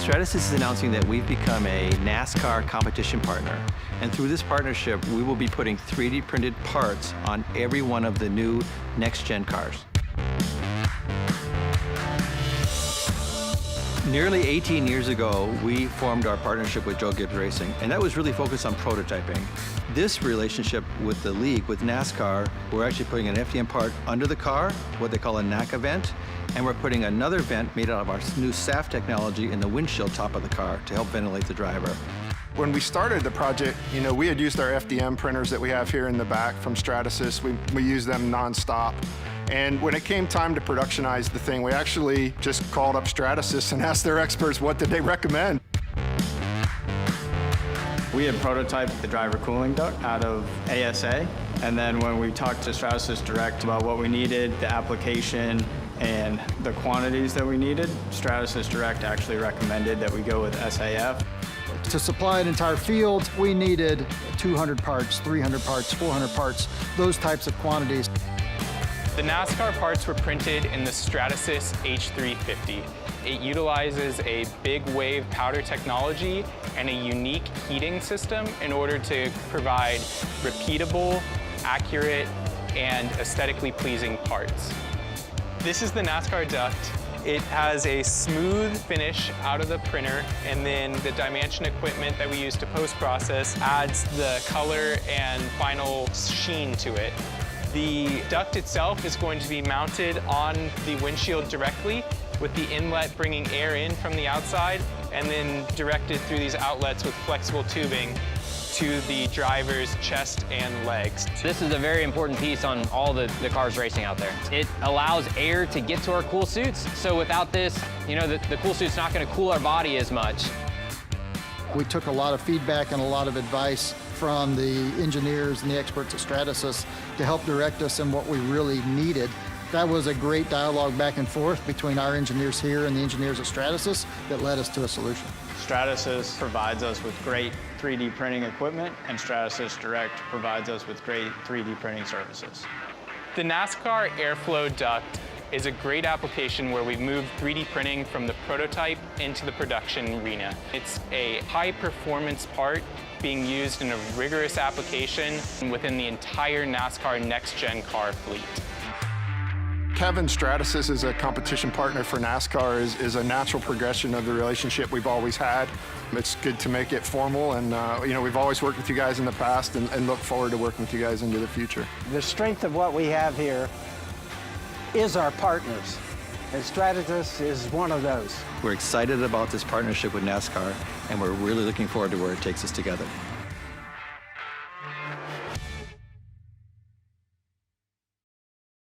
Stratasys is announcing that we've become a NASCAR competition partner. And through this partnership, we will be putting 3D printed parts on every one of the new next-gen cars. Nearly 18 years ago, we formed our partnership with Joe Gibbs Racing, and that was really focused on prototyping. This relationship with the league, with NASCAR, we're actually putting an FDM part under the car, what they call a NACA vent, and we're putting another vent made out of our new SAF technology in the windshield top of the car to help ventilate the driver. When we started the project, we had used our FDM printers that we have here in the back from Stratasys. We used them nonstop. And when it came time to productionize the thing, we actually just called up Stratasys and asked their experts what did they recommend. We had prototyped the driver cooling duct out of ASA, and then when we talked to Stratasys Direct about what we needed, the application, and the quantities that we needed, Stratasys Direct actually recommended that we go with SAF. To supply an entire field, we needed 200 parts, 300 parts, 400 parts, those types of quantities. The NASCAR parts were printed in the Stratasys H350. It utilizes a big wave powder technology and a unique heating system in order to provide repeatable, accurate, and aesthetically pleasing parts. This is the NASCAR duct. It has a smooth finish out of the printer, and then the dimension equipment that we use to post-process adds the color and final sheen to it. The duct itself is going to be mounted on the windshield directly, with the inlet bringing air in from the outside, and then directed through these outlets with flexible tubing to the driver's chest and legs. This is a very important piece on all the cars racing out there. It allows air to get to our cool suits, so without this, the cool suit's not gonna cool our body as much. We took a lot of feedback and a lot of advice from the engineers and the experts at Stratasys to help direct us in what we really needed. That was a great dialogue back and forth between our engineers here and the engineers at Stratasys that led us to a solution. Stratasys provides us with great 3D printing equipment, and Stratasys Direct provides us with great 3D printing services. The NASCAR airflow duct is a great application where we've moved 3D printing from the prototype into the production arena. It's a high-performance part being used in a rigorous application within the entire NASCAR next-gen car fleet. Kevin Stratasys as a competition partner for NASCAR is a natural progression of the relationship we've always had. It's good to make it formal, and we've always worked with you guys in the past and look forward to working with you guys into the future. The strength of what we have here is our partners, and Stratasys is one of those. We're excited about this partnership with NASCAR, and we're really looking forward to where it takes us together.